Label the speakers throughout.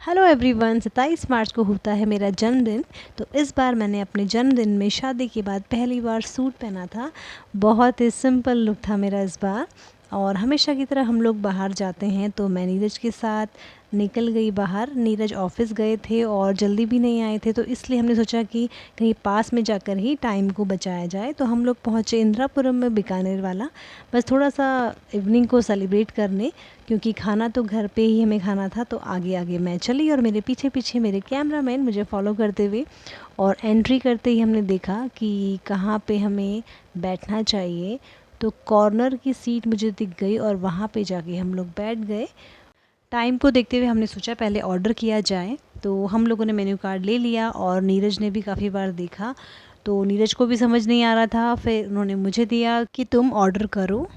Speaker 1: Hello everyone, 27 मार्च को होता है मेरा जन्मदिन। तो इस बार मैंने अपने जन्मदिन में शादी के बाद पहली बार सूट पहना था। बहुत ही सिंपल लुक था मेरा इस बार। और हमेशा की तरह हम लोग बाहर जाते हैं तो मैं नीरज के साथ निकल गई बाहर। नीरज ऑफिस गए थे और जल्दी भी नहीं आए थे, तो इसलिए हमने सोचा कि कहीं पास में जाकर ही टाइम को बचाया जाए। तो हम लोग पहुँचे इंदिरापुरम में, बीकानेर वाला, बस थोड़ा सा इवनिंग को सेलिब्रेट करने, क्योंकि खाना तो घर पे ही हमें खाना था। तो आगे आगे मैं चली और मेरे पीछे पीछे मेरे कैमरामैन मुझे फॉलो करते हुए। और एंट्री करते ही हमने देखा कि कहाँ पे हमें बैठना चाहिए। तो कॉर्नर की सीट मुझे दिख गई और वहाँ पे जाके हम लोग बैठ गए। टाइम को देखते हुए हमने सोचा पहले ऑर्डर किया जाए। तो हम लोगों ने मेन्यू कार्ड ले लिया और नीरज ने भी काफ़ी बार देखा। तो नीरज को भी समझ नहीं आ रहा था, फिर उन्होंने मुझे दिया कि तुम ऑर्डर करो।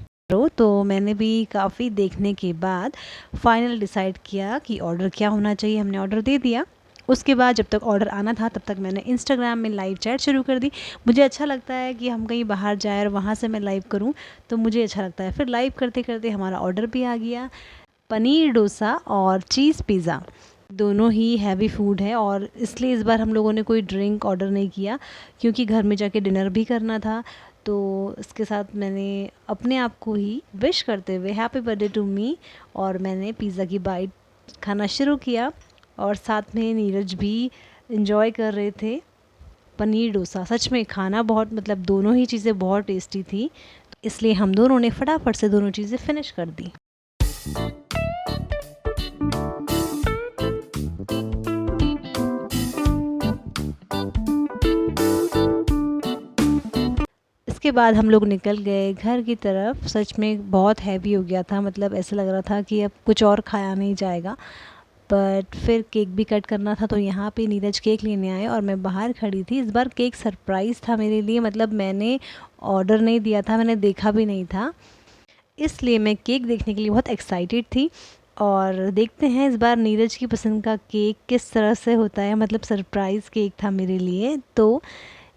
Speaker 1: तो मैंने भी काफ़ी देखने के बाद फाइनल डिसाइड किया कि ऑर्डर क्या होना चाहिए। हमने ऑर्डर दे दिया। उसके बाद जब तक ऑर्डर आना था तब तक मैंने इंस्टाग्राम में लाइव चैट शुरू कर दी। मुझे अच्छा लगता है कि हम कहीं बाहर जाए और वहाँ से मैं लाइव करूँ, तो मुझे अच्छा लगता है। फिर लाइव करते करते हमारा ऑर्डर भी आ गया। पनीर डोसा और चीज़ पिज़्ज़ा, दोनों ही हैवी फूड है। और इसलिए इस बार हम लोगों ने कोई ड्रिंक ऑर्डर नहीं किया, क्योंकि घर में जाके डिनर भी करना था। तो इसके साथ मैंने अपने आप को ही विश करते हुए हैप्पी बर्थडे टू मी, और मैंने पिज़्ज़ा की बाइट खाना शुरू किया। और साथ में नीरज भी इन्जॉय कर रहे थे पनीर डोसा। सच में खाना बहुत, मतलब दोनों ही चीज़ें बहुत टेस्टी थी। तो इसलिए हम दोनों ने फटाफट से दोनों चीज़ें फिनिश कर दी। इसके बाद हम लोग निकल गए घर की तरफ। सच में बहुत हैवी हो गया था, मतलब ऐसा लग रहा था कि अब कुछ और खाया नहीं जाएगा। बट फिर केक भी कट करना था, तो यहाँ पे नीरज केक लेने आए और मैं बाहर खड़ी थी। इस बार केक सरप्राइज़ था मेरे लिए, मतलब मैंने ऑर्डर नहीं दिया था, मैंने देखा भी नहीं था, इसलिए मैं केक देखने के लिए बहुत एक्साइटेड थी। और देखते हैं इस बार नीरज की पसंद का केक किस तरह से होता है। मतलब सरप्राइज़ केक था मेरे लिए। तो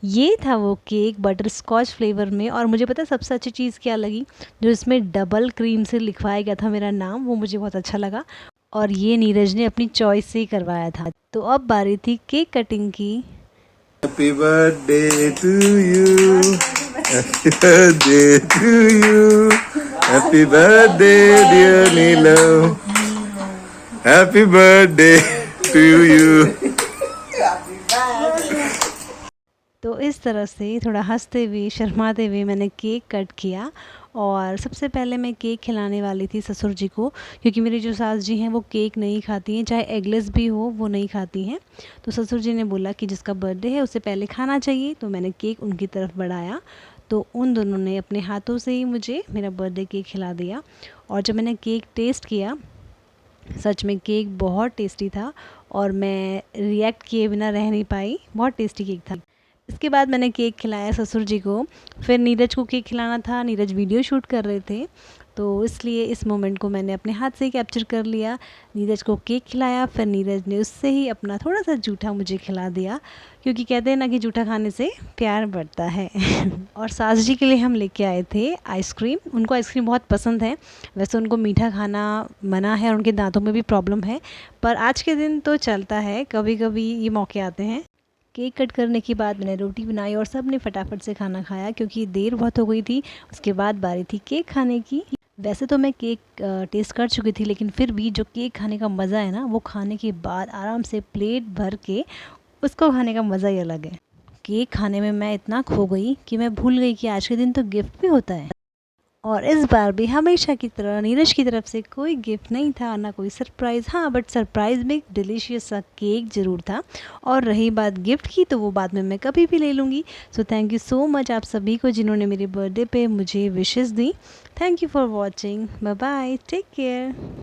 Speaker 1: ये था वो केक बटर स्कॉच फ्लेवर में। और मुझे पता है सबसे अच्छी चीज़ क्या लगी, जो इसमें डबल क्रीम से लिखवाया गया था मेरा नाम, वो मुझे बहुत अच्छा लगा। और ये नीरज ने अपनी चॉइस से ही करवाया था। तो अब बारी थी केक कटिंग की।
Speaker 2: Happy birthday to you. Happy birthday to you. Happy birthday, dear Neelo. Happy birthday to you.
Speaker 1: तो इस तरह से थोड़ा हंसते हुए शर्माते हुए मैंने केक कट किया। और सबसे पहले मैं केक खिलाने वाली थी ससुर जी को, क्योंकि मेरी जो सास जी हैं वो केक नहीं खाती हैं, चाहे एगलेस भी हो वो नहीं खाती हैं। तो ससुर जी ने बोला कि जिसका बर्थडे है उसे पहले खाना चाहिए, तो मैंने केक उनकी तरफ बढ़ाया। तो उन दोनों ने अपने हाथों से ही मुझे मेरा बर्थडे केक खिला दिया। और जब मैंने केक टेस्ट किया, सच में केक बहुत टेस्टी था और मैं रिएक्ट किए बिना रह नहीं पाई। बहुत टेस्टी केक था। इसके बाद मैंने केक खिलाया ससुर जी को। फिर नीरज को केक खिलाना था। नीरज वीडियो शूट कर रहे थे, तो इसलिए इस मोमेंट को मैंने अपने हाथ से ही कैप्चर कर लिया। नीरज को केक खिलाया, फिर नीरज ने उससे ही अपना थोड़ा सा जूठा मुझे खिला दिया, क्योंकि कहते हैं ना कि जूठा खाने से प्यार बढ़ता है। और सास जी के लिए हम लेके आए थे आइसक्रीम। उनको आइसक्रीम बहुत पसंद है। वैसे उनको मीठा खाना मना है और उनके दांतों में भी प्रॉब्लम है, पर आज के दिन तो चलता है, कभी कभी ये मौके आते हैं। केक कट करने के बाद मैंने रोटी बनाई और सब ने फटाफट से खाना खाया, क्योंकि देर बहुत हो गई थी। उसके बाद बारी थी केक खाने की। वैसे तो मैं केक टेस्ट कर चुकी थी, लेकिन फिर भी जो केक खाने का मज़ा है ना, वो खाने के बाद आराम से प्लेट भर के उसको खाने का मज़ा ही अलग है। केक खाने में मैं इतना खो गई कि मैं भूल गई कि आज के दिन तो गिफ्ट भी होता है। और इस बार भी हमेशा की तरह नीरज की तरफ से कोई गिफ्ट नहीं था, ना कोई सरप्राइज़। हाँ, बट सरप्राइज़ में एक डिलीशियस सा केक ज़रूर था। और रही बात गिफ्ट की, तो वो बाद में मैं कभी भी ले लूँगी। So thank you so much आप सभी को जिन्होंने मेरे बर्थडे पे मुझे विशेस दी। Thank you for watching. Bye bye, take care.